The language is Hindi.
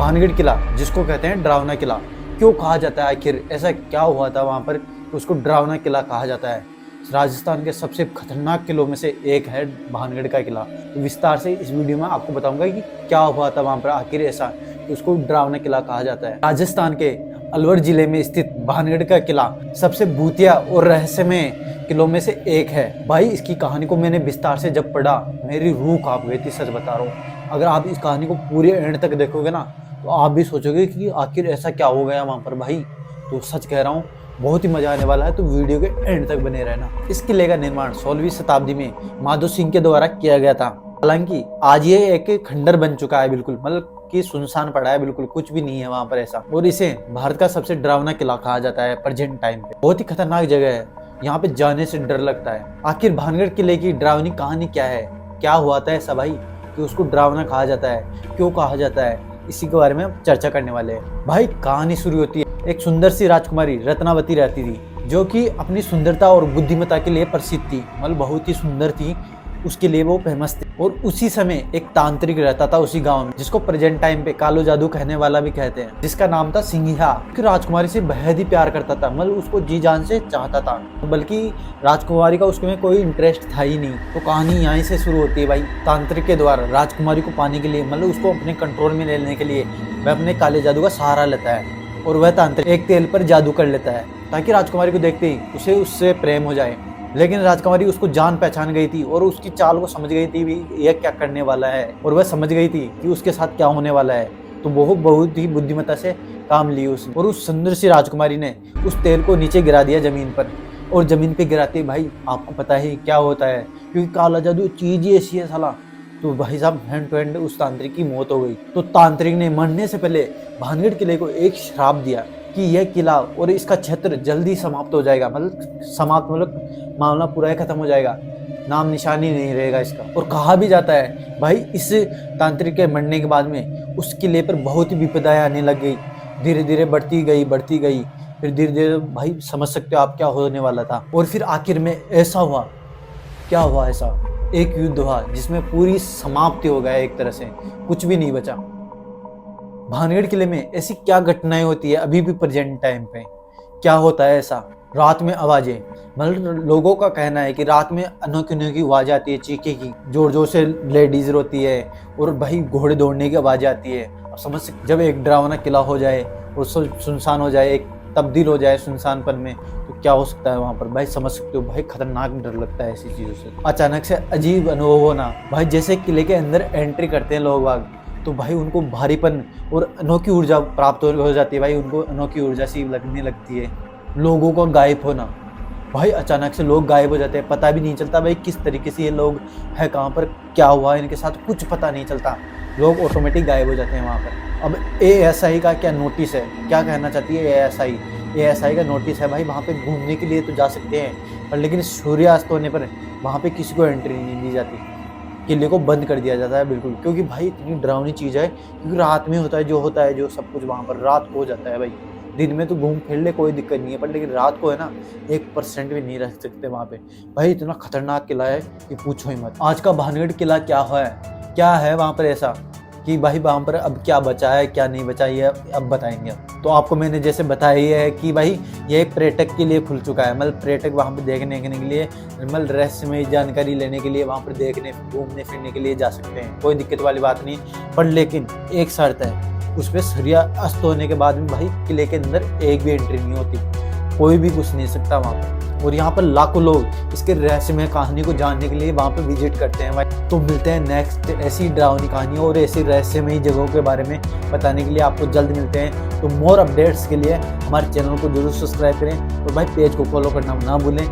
भानगढ़ किला, जिसको कहते हैं डरावना किला, क्यों कहा जाता है? आखिर ऐसा क्या हुआ था वहाँ पर कि उसको डरावना किला कहा जाता है? राजस्थान के सबसे खतरनाक किलों में से एक है भानगढ़ का किला। तो विस्तार से इस वीडियो में आपको बताऊंगा कि क्या हुआ था वहाँ पर, आखिर ऐसा कि उसको डरावना किला कहा जाता है। राजस्थान के अलवर जिले में स्थित भानगढ़ का किला सबसे भूतिया और रहस्यमय किलों में से एक है। भाई इसकी कहानी को मैंने विस्तार से जब पढ़ा, मेरी रूह कांप गई थी, सच बता रहा हूँ। अगर आप इस कहानी को पूरे एंड तक देखोगे ना, तो आप भी सोचोगे कि आखिर ऐसा क्या हो गया वहाँ पर भाई। तो सच कह रहा हूँ, बहुत ही मजा आने वाला है, तो वीडियो के एंड तक बने रहना। इस किले का निर्माण 16वीं शताब्दी में माधो सिंह के द्वारा किया गया था। हालांकि आज ये एक खंडर बन चुका है, बिल्कुल मतलब कि सुनसान पड़ा है, बिल्कुल कुछ भी नहीं है वहाँ पर ऐसा। और इसे भारत का सबसे डरावना किला कहा जाता है प्रेजेंट टाइम पे। बहुत ही खतरनाक जगह है, यहाँ पे जाने से डर लगता है। आखिर भानगढ़ किले की डरावनी कहानी क्या है, क्या हुआ था ऐसा भाई कि उसको डरावना कहा जाता है, क्यों कहा जाता है, इसी के बारे में हम चर्चा करने वाले हैं। भाई कहानी शुरू होती है, एक सुंदर सी राजकुमारी रत्नावती रहती थी, जो कि अपनी सुंदरता और बुद्धिमत्ता के लिए प्रसिद्ध थी, मतलब बहुत ही सुंदर थी, उसके लिए वो फेमस थी। और उसी समय एक तांत्रिक रहता था उसी गांव में, जिसको प्रेजेंट टाइम पे कालो जादू कहने वाला भी कहते हैं, जिसका नाम था सिंघिया। राजकुमारी से बेहद ही प्यार करता था, मतलब उसको जी जान से चाहता था, बल्कि राजकुमारी का उसमें कोई इंटरेस्ट था ही नहीं। तो कहानी यहीं से शुरू होती है भाई। तांत्रिक के द्वारा राजकुमारी को पाने के लिए, मतलब उसको अपने कंट्रोल में लेने के लिए, वह अपने काले जादू का सहारा लेता है। और वह तांत्रिक एक तेल पर जादू कर लेता है ताकि राजकुमारी को देखते ही उसे उससे प्रेम हो जाए। लेकिन राजकुमारी उसको जान पहचान गई थी और उसकी चाल को समझ गई थी भी यह क्या करने वाला है, और वह समझ गई थी कि उसके साथ क्या होने वाला है। तो वो बहुत ही बुद्धिमत्ता से काम ली उसने, और उस सुंदर सी राजकुमारी ने उस तेल को नीचे गिरा दिया जमीन पर। और जमीन पे गिराते भाई आपको पता है क्या होता है, क्योंकि काला जादू चीज ही ऐसी है साला। तो भाई साहब हैंड टू हैंड उस तांत्रिक की मौत हो गई। तो तांत्रिक ने मरने से पहले भानगढ़ किले को एक श्राप दिया कि यह किला और इसका क्षेत्र जल्दी समाप्त हो जाएगा, मतलब मामला पूरा ही खत्म हो जाएगा, नाम निशानी नहीं रहेगा इसका। और कहा भी जाता है भाई इस तांत्रिक के मरने के बाद में उस किले पर बहुत ही विपदाएं आने लग गई, धीरे धीरे बढ़ती गई, फिर धीरे धीरे भाई समझ सकते हो आप क्या होने वाला था। और फिर आखिर में ऐसा हुआ, क्या हुआ ऐसा, एक युद्ध हुआ जिसमें पूरी समाप्ति हो गया, एक तरह से कुछ भी नहीं बचा। भानगढ़ किले में ऐसी क्या घटनाएं होती है अभी भी प्रेजेंट टाइम पे, क्या होता है ऐसा? रात में आवाजें, मतलब लोगों का कहना है कि रात में अनोखी अनोखी आवाज आती है, चीखे की, जोर जोर से लेडीज रोती है, और भाई घोड़े दौड़ने की आवाज आती है। अब समझ सकते, जब एक डरावना किला हो जाए और सुनसान हो जाए, एक तब्दील हो जाए सुनसानपन में, तो क्या हो सकता है वहाँ पर भाई। समझ सकते हो भाई, खतरनाक डर लगता है ऐसी चीज़ों से। अचानक से अजीब अनुभव होना, भाई जैसे किले के अंदर एंट्री करते हैं लोग बाग, तो भाई उनको भारीपन और अनोखी ऊर्जा प्राप्त हो जाती है, भाई उनको अनोखी ऊर्जा सी लगने लगती है। लोगों को गायब होना, भाई अचानक से लोग गायब हो जाते हैं, पता भी नहीं चलता भाई किस तरीके से ये लोग है, कहाँ पर क्या हुआ इनके साथ, कुछ पता नहीं चलता, लोग ऑटोमेटिक गायब हो जाते हैं वहाँ पर। अब ASI का क्या नोटिस है, क्या कहना चाहती है ASI का नोटिस है भाई, वहाँ पे घूमने के लिए तो जा सकते हैं, पर लेकिन सूर्यास्त होने पर वहाँ पे किसी को एंट्री नहीं दी जाती, किले को बंद कर दिया जाता है बिल्कुल। क्योंकि भाई इतनी डरावनी चीज़ है, क्योंकि रात में होता है जो सब कुछ वहाँ पर रात को हो जाता है भाई। दिन में तो घूम फिर ले कोई दिक्कत नहीं है, पर लेकिन रात को है ना 1% भी नहीं रह सकते वहाँ पे। भाई इतना खतरनाक किला है कि पूछो ही मत। आज का भानगढ़ किला क्या है वहाँ पर ऐसा कि भाई वहाँ पर अब क्या बचा है क्या नहीं बचा, ये अब बताएंगे। तो आपको मैंने जैसे बताया है कि भाई ये एक पर्यटक के लिए खुल चुका है, मतलब पर्यटक वहाँ पर देखने के लिए, मतलब रहस्यमय जानकारी लेने के लिए वहाँ पर देखने घूमने फिरने के लिए जा सकते हैं, कोई दिक्कत वाली बात नहीं। पर लेकिन एक शर्त है, उस पर सूर्यास्त होने के बाद में भाई किले के अंदर एक भी एंट्री नहीं होती, कोई भी घुस नहीं सकता वहाँ पर। और यहाँ पर लाखों लोग इसके रहस्यमय कहानी को जानने के लिए वहाँ पर विजिट करते हैं भाई। तो मिलते हैं नेक्स्ट ऐसी डरावनी कहानी और ऐसी रहस्यमय जगहों के बारे में बताने के लिए, आपको जल्द मिलते हैं। तो मोर अपडेट्स के लिए हमारे चैनल को जरूर सब्सक्राइब करें और भाई पेज को फॉलो करना ना भूलें।